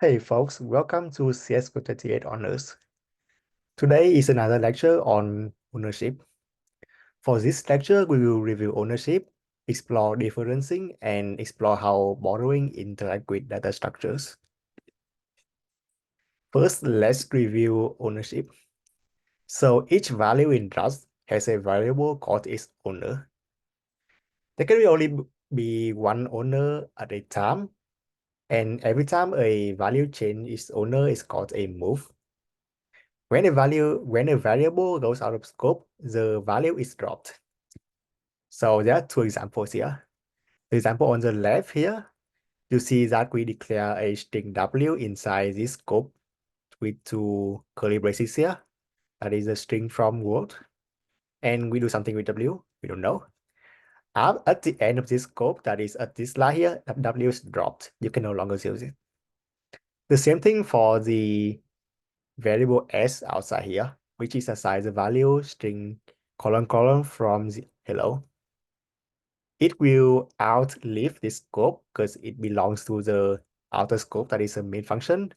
Hey folks, welcome to CS28 Honors. Today is another lecture on ownership. For this lecture, we will review ownership, explore differencing, and explore how borrowing interact with data structures. First, let's review ownership. So each value in Rust has a variable called its owner. There can only be one owner at a time, and every time a value changes its owner is called a move. When a variable goes out of scope, the value is dropped. So there are two examples here. The example on the left here, you see that we declare a string W inside this scope with two curly braces here. That is a string from world. And we do something with W, we don't know. At the end of this scope, that is at this line here, W is dropped. You can no longer use it. The same thing for the variable S outside here, which is assigned the value string colon from the hello. It will outlive this scope because it belongs to the outer scope, that is a main function.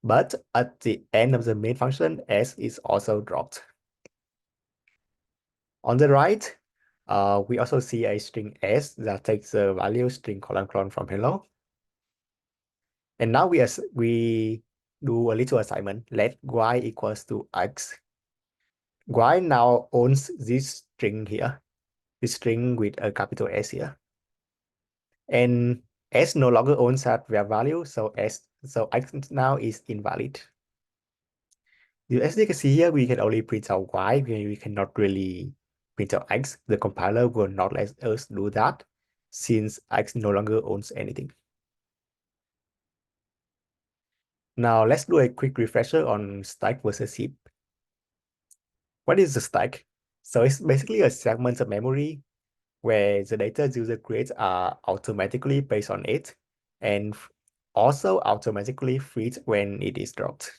But at the end of the main function, S is also dropped. On the right, we also see a string S that takes the value string colon from hello. And now we do a little assignment. Let y equals to x. Y now owns this string here, this string with a capital S here. And S no longer owns that value, so X now is invalid. As you can see here, we can only print out Y, we cannot really print out X. The compiler will not let us do that since X no longer owns anything. Now let's do a quick refresher on stack versus heap. What is a stack? So it's basically a segment of memory where the data the user creates are automatically based on it and also automatically freed when it is dropped.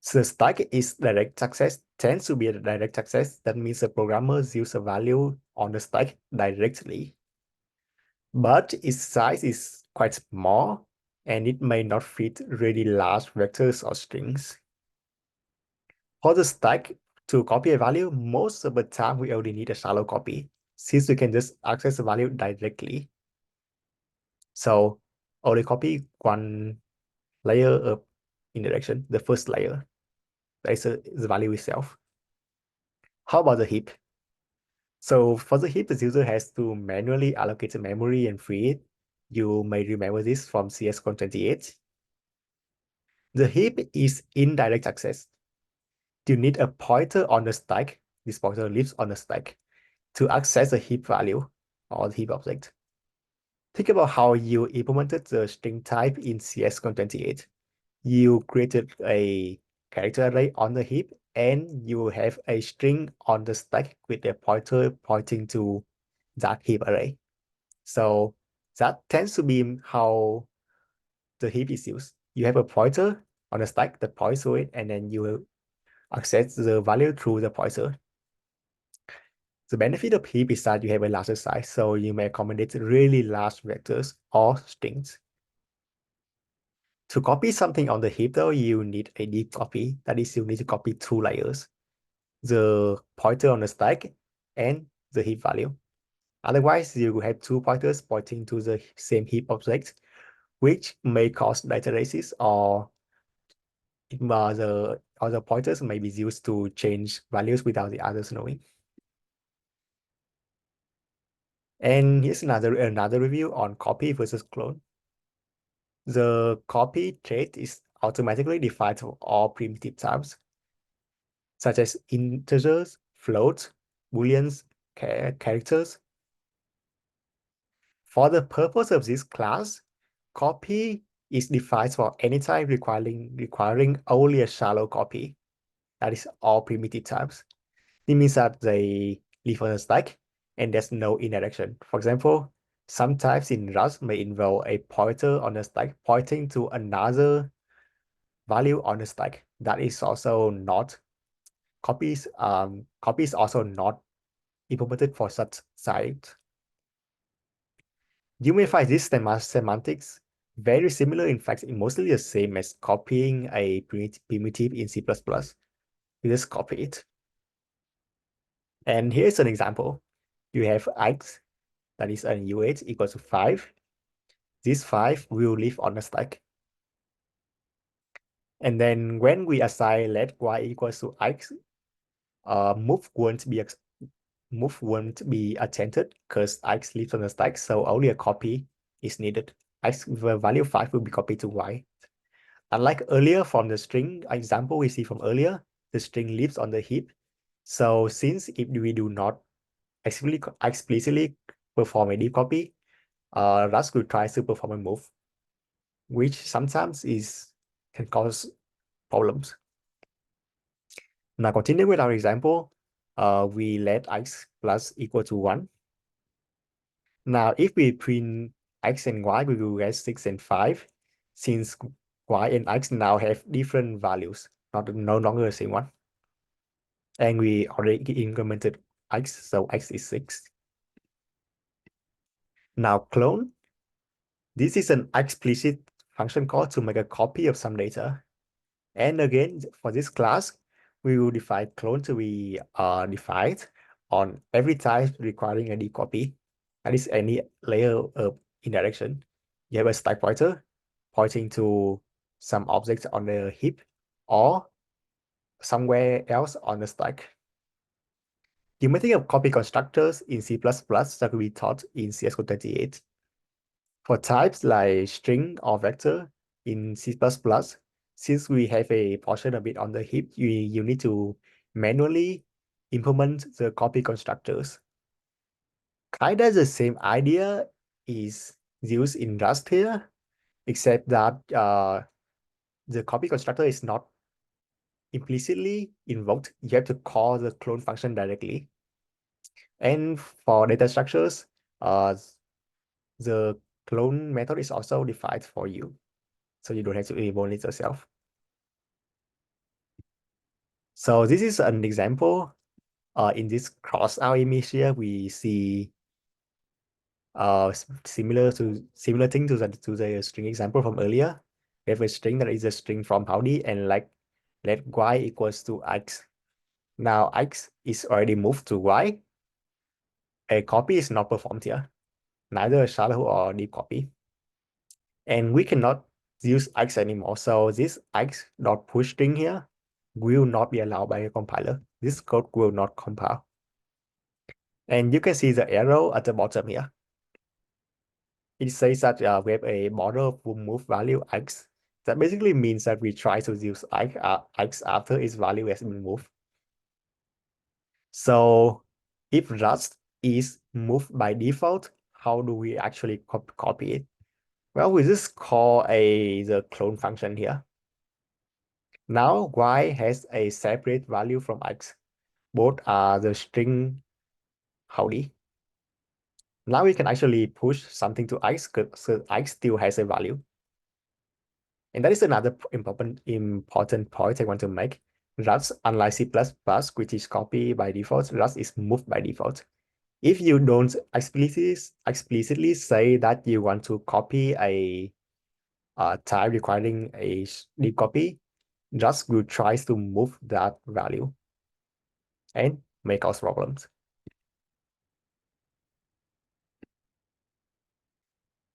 So the stack is direct access, tends to be a direct access. That means the programmers use a value on the stack directly, but its size is quite small and it may not fit really large vectors or strings. For the stack, to copy a value, most of the time we only need a shallow copy since we can just access the value directly. So only copy one layer up in direction, the first layer. That is the value itself. How about the heap? So for the heap, the user has to manually allocate the memory and free it. You may remember this from CS28. The heap is indirect access. You need a pointer on the stack. This pointer lives on the stack to access the heap value or the heap object. Think about how you implemented the string type in CS28. You created a character array on the heap and you have a string on the stack with a pointer pointing to that heap array. So that tends to be how the heap is used. You have a pointer on the stack that points to it, and then you access the value through the pointer. The benefit of heap is that you have a larger size, so you may accommodate really large vectors or strings. To copy something on the heap, though, you need a deep copy. That is, you need to copy two layers, the pointer on the stack and the heap value. Otherwise, you have two pointers pointing to the same heap object, which may cause data races or the other pointers may be used to change values without the others knowing. And here's another review on copy versus clone. The copy trait is automatically defined for all primitive types, such as integers, floats, booleans, characters. For the purpose of this class, copy is defined for any type requiring only a shallow copy. That is all primitive types. It means that they live on a stack and there's no interaction. For example, some types in Rust may involve a pointer on the stack pointing to another value on the stack. That is also not copies. Copies also not implemented for such sites. You may find this semantics Very similar, in fact, it's mostly the same as copying a primitive in C++. You just copy it. And here's an example. You have x, that is an UH equals to 5. This 5 will live on the stack. And then when we assign let y equals to x, move won't be attempted because x lives on the stack, so only a copy is needed. X, the value 5 will be copied to y. Unlike earlier from the string example we see from earlier, the string lives on the heap. So since if we do not explicitly perform a deep copy, Rust will try to perform a move, which sometimes can cause problems. Now continue with our example. We let x plus equal to 1. Now if we print x and y, we will get 6 and 5. Since y and x now have different values, no longer the same one. And we already incremented x, so x is 6. Now clone. This is an explicit function call to make a copy of some data. And again, for this class, we will define clone to be defined on every type requiring a deep copy. That is any layer of indirection. You have a stack pointer pointing to some object on the heap or somewhere else on the stack. You may think of copy constructors in C++ that we taught in CS Code 28. For types like string or vector in C++, since we have a portion of it on the heap, you need to manually implement the copy constructors. Kind of the same idea is used in Rust here, except that the copy constructor is not implicitly invoked. You have to call the clone function directly. And for data structures, the clone method is also defined for you, so you don't have to enable it yourself. So this is an example. In this cross-out image here, we see similar thing to the string example from earlier. We have a string that is a string from Howdy and like let y equals to x. Now x is already moved to y. A copy is not performed here, neither a shallow or deep copy. And we cannot use x anymore. So this x dot push string here will not be allowed by a compiler. This code will not compile. And you can see the arrow at the bottom here. It says that we have a border will move value x. That basically means that we try to use x after its value has been moved. So if Rust is moved by default, how do we actually copy it? Well, we just call the clone function here. Now y has a separate value from x. Both are the string howdy. Now we can actually push something to x, so x still has a value. And that is another important point I want to make. Rust, unlike C++, which is copy by default, Rust is moved by default. If you don't explicitly say that you want to copy a type requiring a deep copy, Rust will try to move that value and may cause problems.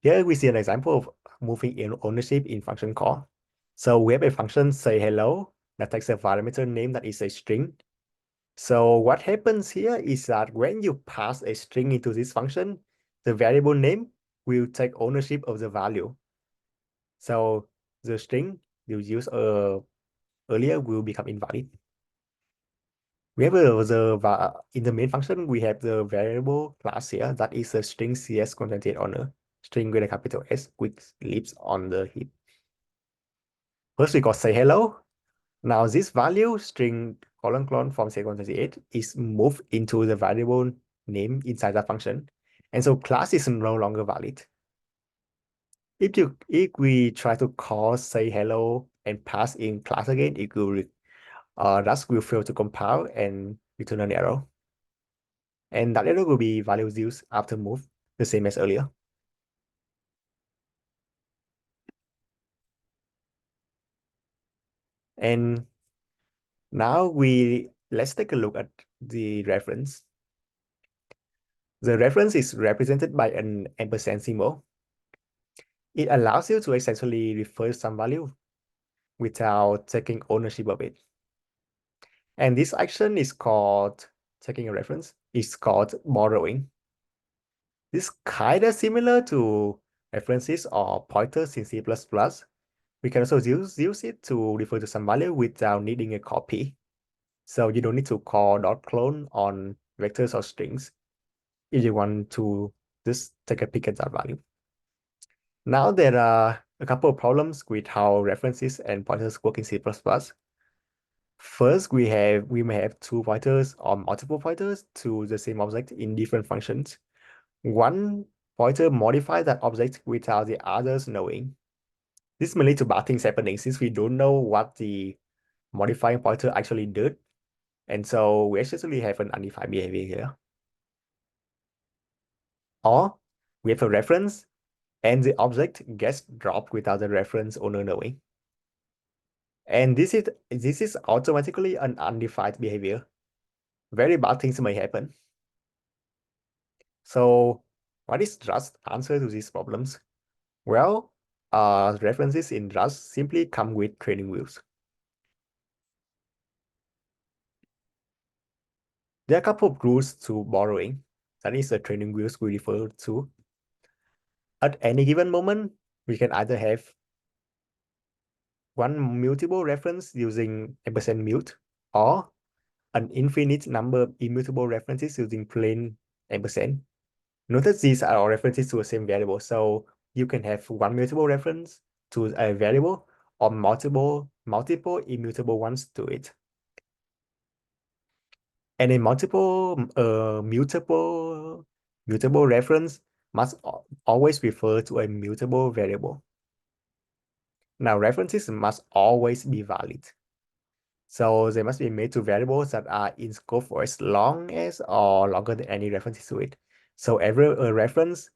Here we see an example of moving in ownership in function call. So we have a function say hello that takes a parameter name that is a string. So what happens here is that when you pass a string into this function, the variable name will take ownership of the value. So the string you used earlier will become invalid. We have in the main function, we have the variable class here that is a string CS contented owner, string with a capital S, which lives on the heap. First, we got say hello. Now this value string clone from C128 is moved into the variable name inside the function. And so class is no longer valid. If we try to call say hello and pass in class again, it will Rust will fail to compile and return an error. And that error will be values used after move, the same as earlier. And now let's take a look at the reference. The reference is represented by an ampersand symbol. It allows you to essentially refer some value without taking ownership of it. And this action is called, taking a reference, is called borrowing. This kind of similar to references or pointers in C++. We can also use it to refer to some value without needing a copy. So you don't need to call .clone on vectors or strings if you want to just take a peek at that value. Now there are a couple of problems with how references and pointers work in C++. First, we may have two pointers or multiple pointers to the same object in different functions. One pointer modifies that object without the others knowing. This may lead to bad things happening since we don't know what the modifying pointer actually did. And so we actually have an undefined behavior here. Or we have a reference and the object gets dropped without the reference owner knowing. And this is automatically an undefined behavior. Very bad things may happen. So what is Rust answer to these problems? Well, references in Rust simply come with training wheels. There are a couple of rules to borrowing. That is the training wheels we refer to. At any given moment, we can either have one mutable reference using ampersand mute or an infinite number of immutable references using plain ampersand. Notice these are all references to the same variable. So you can have one mutable reference to a variable or multiple immutable ones to it. And a mutable reference must always refer to a mutable variable. Now, references must always be valid. So they must be made to variables that are in scope for as long as or longer than any references to it. So every reference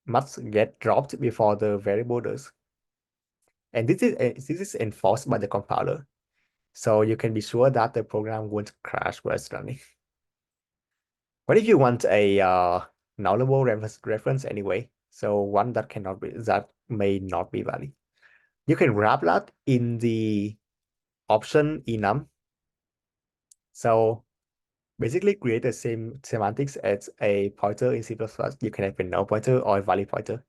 must get dropped before the variable does. And this is enforced by the compiler. So you can be sure that the program won't crash while it's running. What if you want a nullable reference anyway? So one that may not be valid. You can wrap that in the option enum. So basically create the same semantics as a pointer in C++. You can have a null pointer or a valid pointer.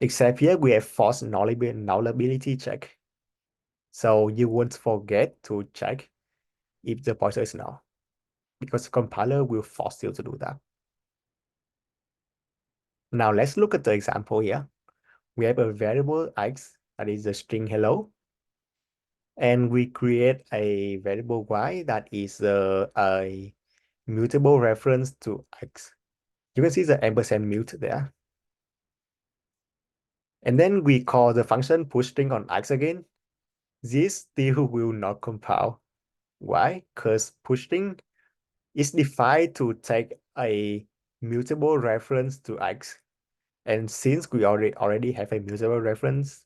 Except here we have false nullability check. So you won't forget to check if the pointer is null, because the compiler will force you to do that. Now let's look at the example here. We have a variable x that is a string hello, and we create a variable y that is a mutable reference to x. You can see the ampersand mute there. And then we call the function pushString on x again. This still will not compile. Why? Because pushString is defined to take a mutable reference to x. And since we already have a mutable reference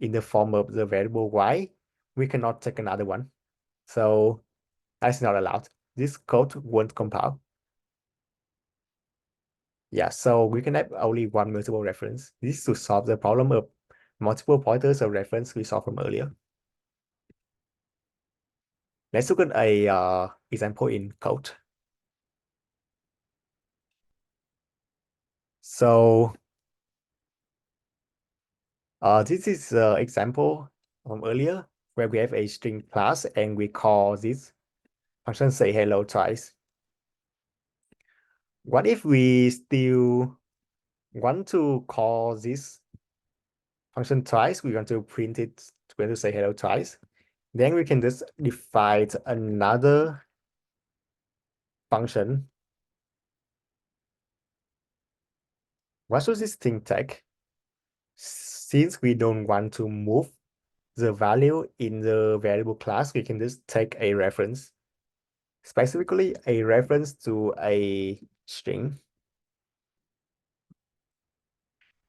in the form of the variable y, we cannot take another one. So that's not allowed. This code won't compile. Yeah, so we can have only one mutable reference. This is to solve the problem of multiple pointers of reference we saw from earlier. Let's look at a example in code. So this is an example from earlier where we have a string class and we call this function say hello twice. What if we still want to call this function twice? We want to print it, we're going to say hello twice. Then we can just define another function. What should this thing take? Since we don't want to move the value in the variable class, we can just take a reference, specifically a reference to a string.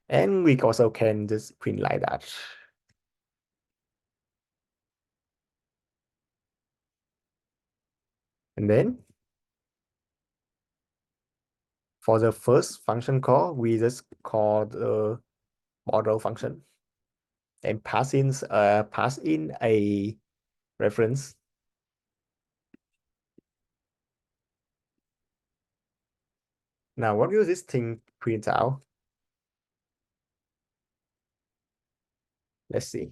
And we also can just print like that. And then for the first function call, we just call the model function and pass in a reference. Now, what will this thing print out? Let's see.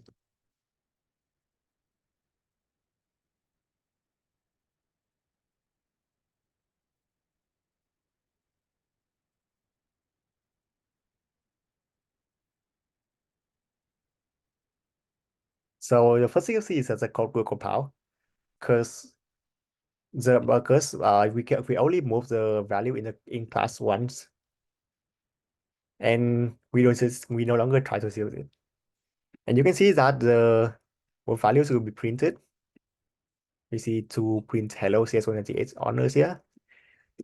So the first thing you see is that the code will compile because we only move the value in class once, and we no longer try to use it. And you can see that the both values will be printed. We see two print hello CS198 honors here.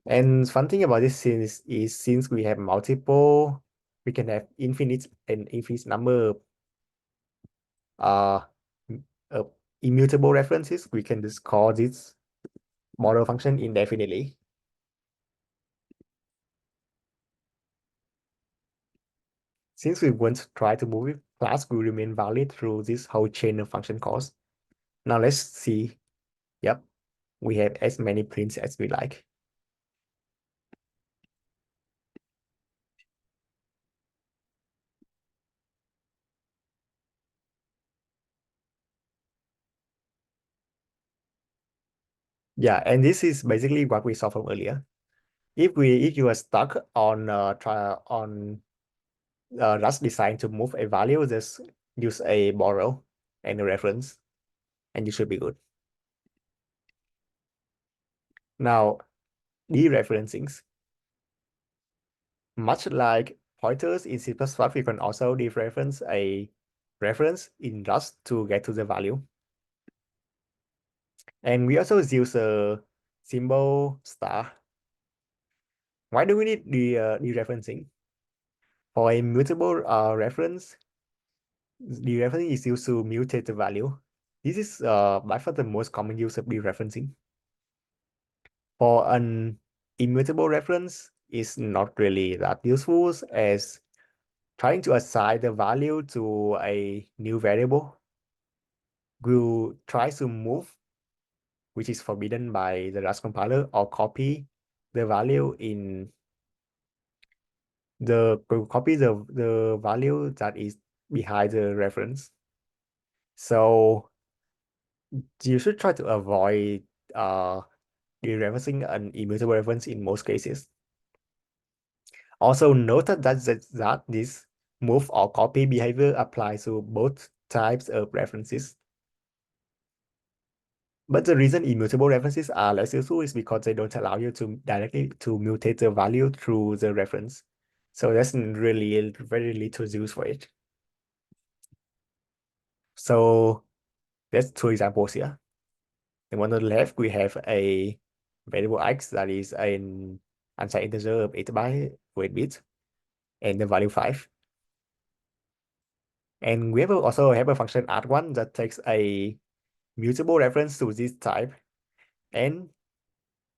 And fun thing about this is since we have multiple, we can have infinite number uh, uh immutable references. We can just call this model function indefinitely. Since we won't try to move it, class will remain valid through this whole chain of function calls. Now let's see. Yep, we have as many prints as we like. Yeah, and this is basically what we saw from earlier. If you are stuck on Rust design to move a value, just use a borrow and a reference, and you should be good. Now, dereferencing. Much like pointers in C++, we can also dereference a reference in Rust to get to the value. And we also use a symbol star. Why do we need the dereferencing? For a mutable reference, dereferencing is used to mutate the value. This is by far the most common use of dereferencing. For an immutable reference, is not really that useful as trying to assign the value to a new variable will try to move, which is forbidden by the Rust compiler, or copy the value in the value that is behind the reference. So you should try to avoid dereferencing an immutable reference in most cases. Also note that this move or copy behavior applies to both types of references. But the reason immutable references are less useful is because they don't allow you to directly to mutate the value through the reference. So there's really very little use for it. So that's two examples here. And on the left, we have a variable x that is an unsigned integer of 8 bytes with bits and the value 5. And we also have a function add1 that takes a mutable reference to this type, and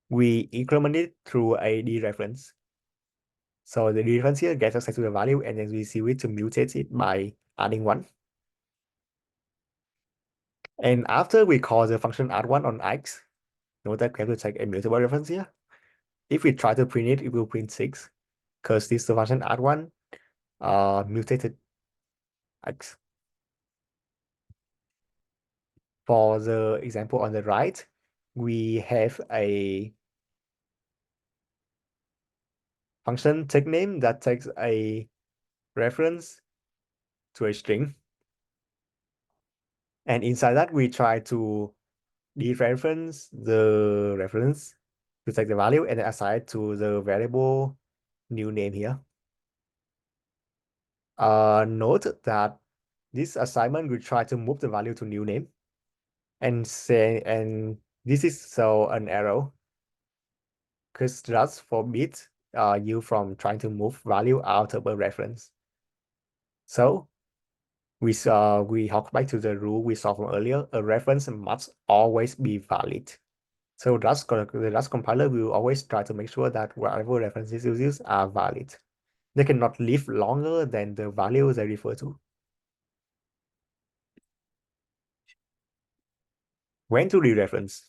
we increment it through a dereference. So the dereference here gets access to the value, and then we see it to mutate it by adding 1. And after we call the function add1 on x, note that we have to take a mutable reference here. If we try to print it, it will print 6, because this function add1 mutated x. For the example on the right, we have a function take name that takes a reference to a string. And inside that, we try to dereference the reference to take the value and assign it to the variable new name here. Note that this assignment will try to move the value to new name and this is so an error because just forbids you from trying to move value out of a reference. So we hark back to the rule we saw from earlier. A reference must always be valid. So the Rust compiler will always try to make sure that whatever references you use are valid. They cannot live longer than the value they refer to. When to dereference?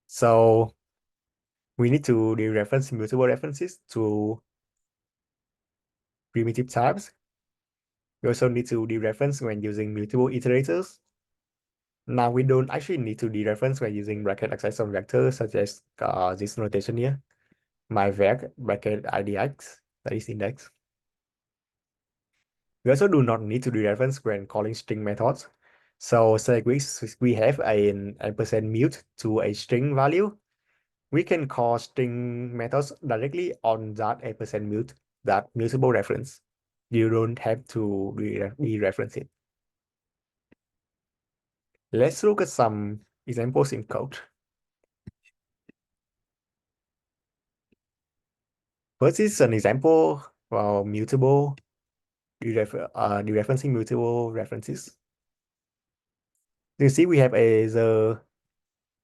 So we need to dereference mutable references to primitive types. We also need to dereference when using mutable iterators. Now we don't actually need to dereference when using bracket accessor vectors such as this notation here, myVec bracket idx, that is index. We also do not need to dereference when calling string methods. So say we have an ampersand mute to a string value, we can call string methods directly on that ampersand mute, that mutable reference. You don't have to dereference it. Let's look at some examples in code. First is an example for mutable dereferencing mutable references. You see we have the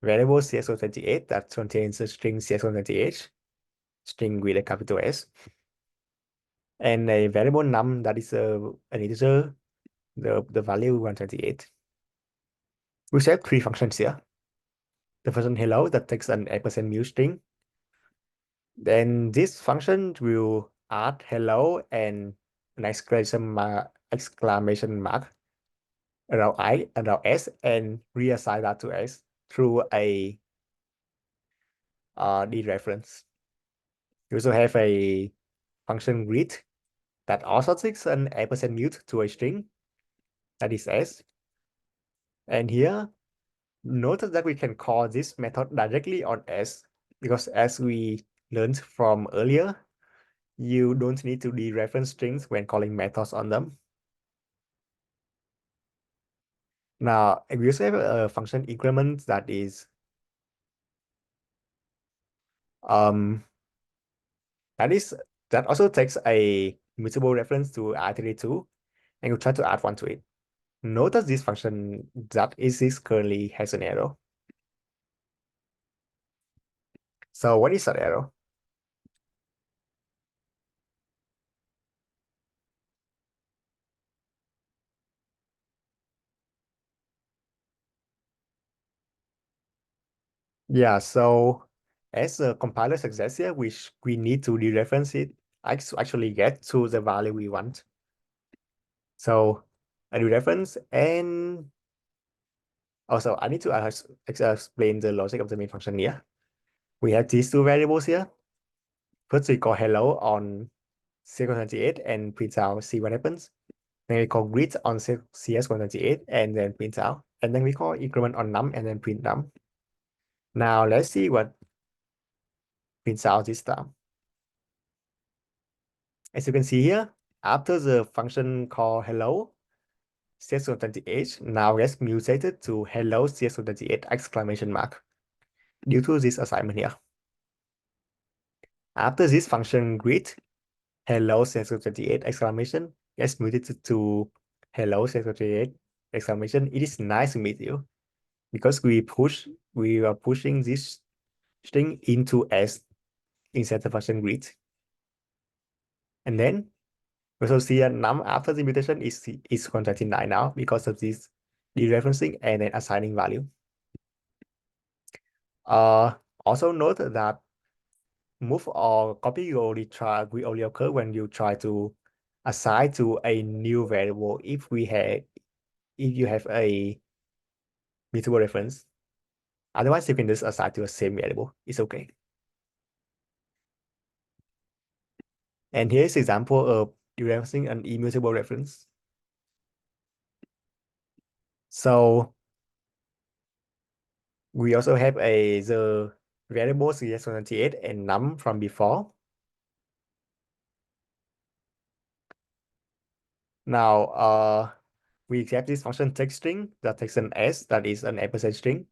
variable CS128 that contains a string CS128, string with a capital S, and a variable num that is an integer, the value 128. We have three functions here. The function hello that takes an ampersand mu string. Then this function will add hello and an exclamation mark around S and reassign that to S through a dereference. You also have a function greet that also takes an ampersand mute to a string that is S. And here, notice that we can call this method directly on S because as we learned from earlier, you don't need to dereference strings when calling methods on them. Now, we also have a function increment that is um that also takes a mutable reference to iterate2 and you try to add one to it. Notice this function that exists currently has an error. So what is that error? Yeah, so as the compiler suggests here, which we need to dereference it to actually get to the value we want. So a dereference, and also I need to explain the logic of the main function here. We have these two variables here. First we call hello on CS128 and print out, see what happens. Then we call greet on CS128 and then print out. And then we call increment on num and then print num. Now let's see what prints out this time. As you can see here, after the function call hello, CS128 now gets mutated to hello CS128 exclamation mark due to this assignment here. After this function greet, hello CS128 exclamation gets mutated to hello CS128 exclamation. It is nice to meet you because we are pushing this string into S inside the function greet. And then we also see a num after the mutation is 129 now because of this dereferencing and then assigning value. Also note that move or copy will only occur when you try to assign to a new variable if you have a mutable reference. Otherwise, you can just assign to the same variable. It's okay. And here's an example of dereferencing an immutable reference. So we also have the variable CS128 and num from before. Now we have this function text string that takes an S that is an ampersand string.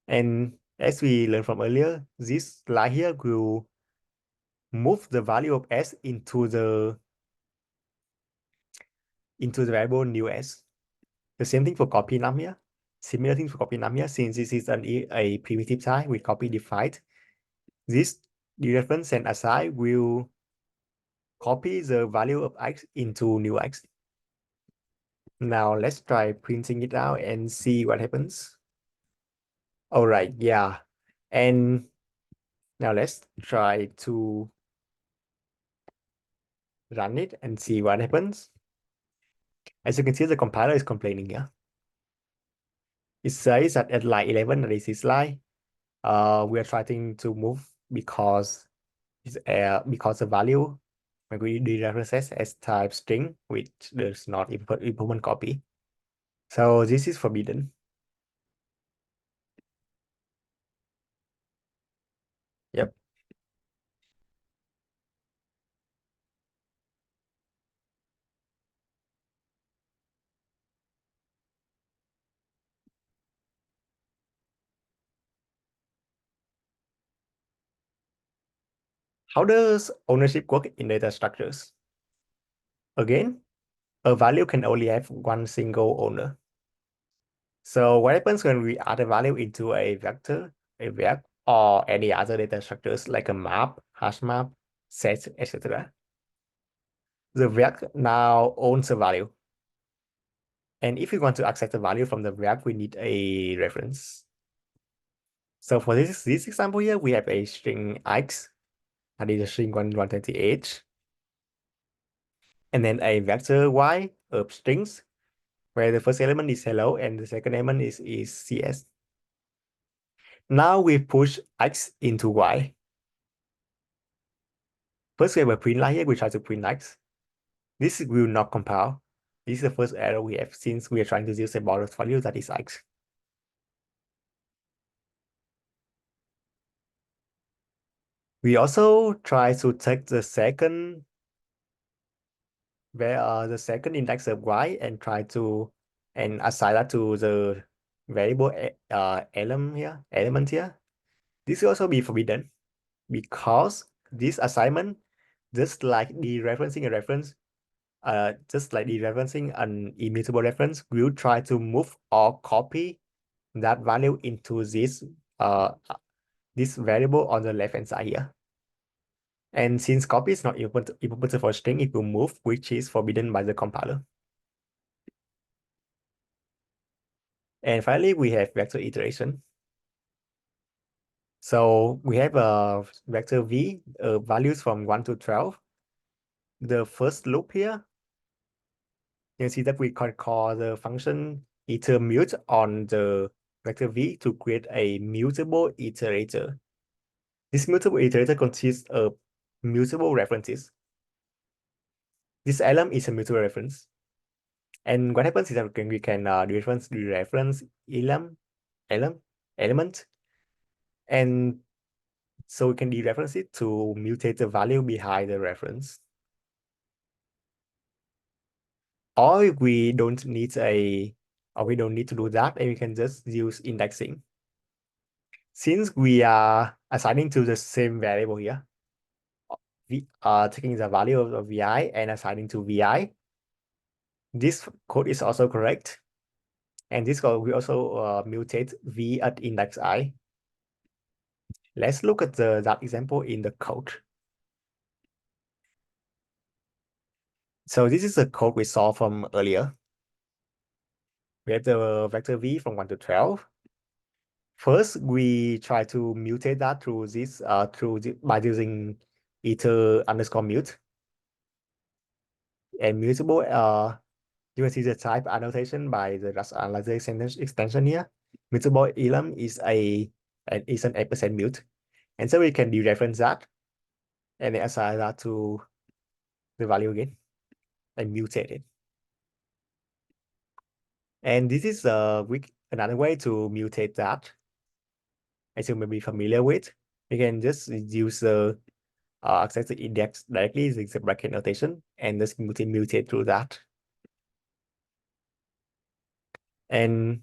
And as we learned from earlier, this line here will move the value of S into the variable new S. The same thing for copy num here. Similar thing for copy num here, since this is a primitive type with copy defined. This dereference and assign will copy the value of x into new x. Now let's try printing it out and see what happens. All right, yeah. And now let's try to run it and see what happens. As you can see, the compiler is complaining here. It says that at line 11, this is line, we are trying to move because because the value when we dereference as type string, which does not implement copy. So this is forbidden. Yep. How does ownership work in data structures? Again, a value can only have one single owner. So what happens when we add a value into a vector, a vec, or any other data structures like a map, hash map, set, etc.? The vec now owns a value. And if we want to access the value from the vec, we need a reference. So for this example here, we have a string x, that is a string 128, and then a vector y of strings, where the first element is hello and the second element is CS. Now we push x into y. First we have a print line here, we try to print x. This will not compile. This is the first error we have since we are trying to use a borrowed value that is x. We also try to take the second the second index of y and try to assign that to the variable element here. This will also be forbidden because this assignment, just like dereferencing a reference, just like dereferencing an immutable reference, will try to move or copy that value into this variable on the left hand side here. And since copy is not implemented for string, it will move, which is forbidden by the compiler. And finally, we have vector iteration. So we have a vector v, values from 1 to 12. The first loop here, you can see that we can call the function itermute on the vector v to create a mutable iterator. This mutable iterator consists of mutable references. This element is a mutable reference. And what happens is that we can dereference element, and so we can dereference it to mutate the value behind the reference. Or if we don't need to do that, and we can just use indexing. Since we are assigning to the same variable here, we are taking the value of vi and assigning to vi. This code is also correct. And this code will also mutate v at index I. Let's look at that example in the code. So this is the code we saw from earlier. We have the vector v from 1 to 12. First, we try to mutate that by using iter underscore mute. And mutable, you can see the type annotation by the Rust Analyzer extension here. Mutable elem is an 8% mute. And so we can dereference that and then assign that to the value again and mutate it. And this is another way to mutate that, as you may be familiar with. You can just use the access the index directly using the bracket notation and just mutate through that. And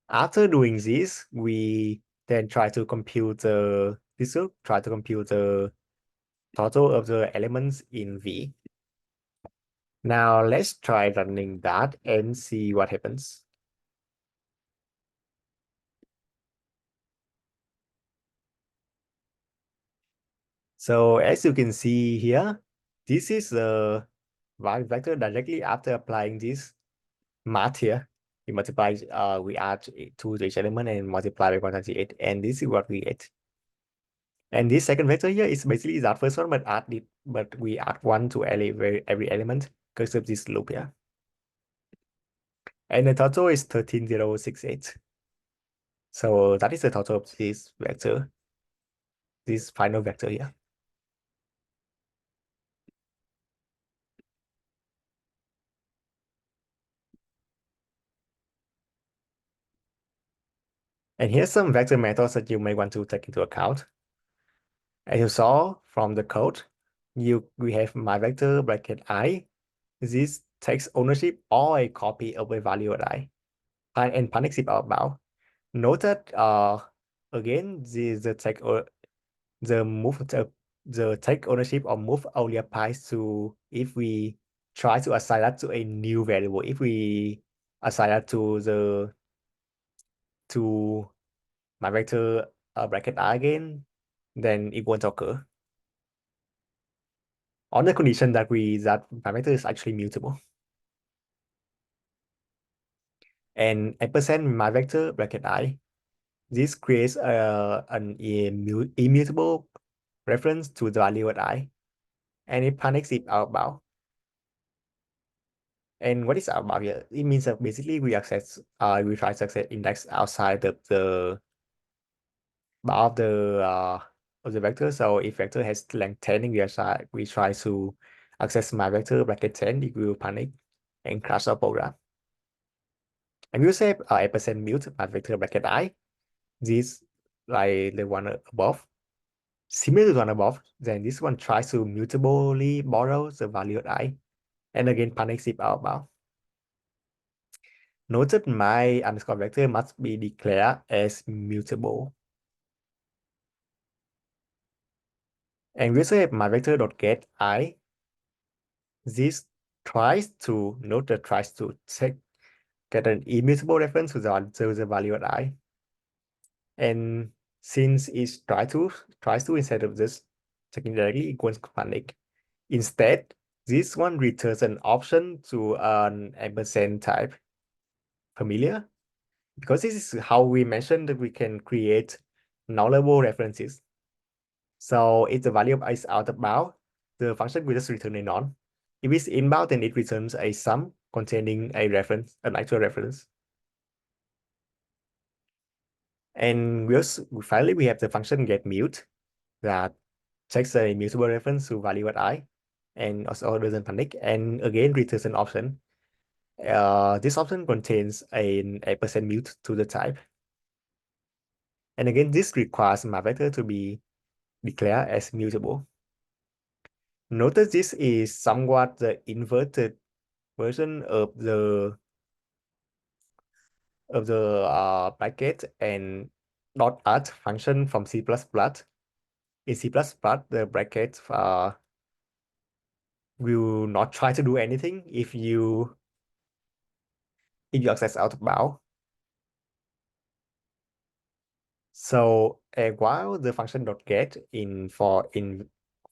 after doing this, we then try to compute the total of the elements in V. Now let's try running that and see what happens. So as you can see here, this is the y vector directly after applying this math here. We multiply, we add to each element and multiply by 128, and this is what we get. And this second vector here is basically that first one, but we add one to every element because of this loop here. And the total is 13068. So that is the total of this vector, this final vector here. And here's some vector methods that you may want to take into account. As you saw from the code, we have my vector bracket I. This takes ownership or a copy of a value at I. And punishes about. Note that again the take or the move the take ownership or move only applies to if we try to assign that to a new variable. If we assign that to my vector bracket I again, then it won't occur. On the condition that that my vector is actually mutable. And ampersand my vector bracket I, this creates an immutable reference to the value at I, and it panics it outbound. And what is outbound here? It means that basically we try to access index outside the bound of the vector. So if vector has length 10 in the outside, we try to access my vector bracket 10, it will panic and crash our program. And we say ampersand mute my vector bracket I, this like the one above, similar to the one above, then this one tries to mutably borrow the value at I, and again panics if outbound. Note that my underscore vector must be declared as mutable. And we say my vector dot get I, this tries to get an immutable reference to the value at I. And since it tries to instead of this checking directly equals panic. Instead, this one returns an option to an ampersand type familiar, because this is how we mentioned that we can create nullable references. So if the value of I is out of bound, the function will just return a none. If it's inbound, then it returns a sum containing a reference, an actual reference. And finally we have the function get mute that takes a mutable reference to value at I and also doesn't panic, and again returns an option. This option contains an ampersand mute to the type. And again, this requires my vector to be declared as mutable. Notice this is somewhat the inverted version of the bracket and dot add function from C++. In C++, the bracket will not try to do anything if you access out of bound. So while the function dot get for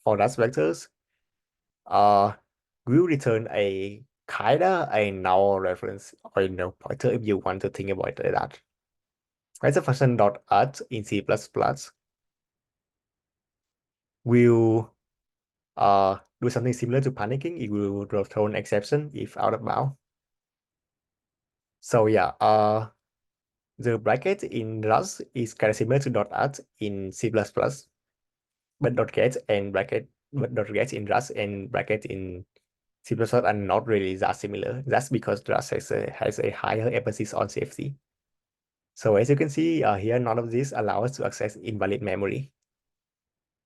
Rust vectors will return a kinda a null reference or null pointer if you want to think about it like that. As a function dot add in C++ will do something similar to panicking. It will return exception if out of bound. So yeah, the bracket in Rust is kind of similar to dot add in C++, but dot get and bracket but dot get in Rust and bracket in C++ are not really that similar. That's because Rust has a higher emphasis on safety. So as you can see here, none of these allow us to access invalid memory.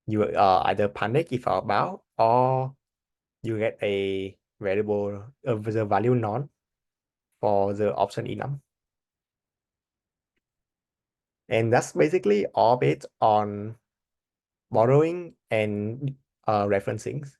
You either panic if outbound, or you get a variable with the value none for the option enum. And that's basically all based on borrowing and referencing.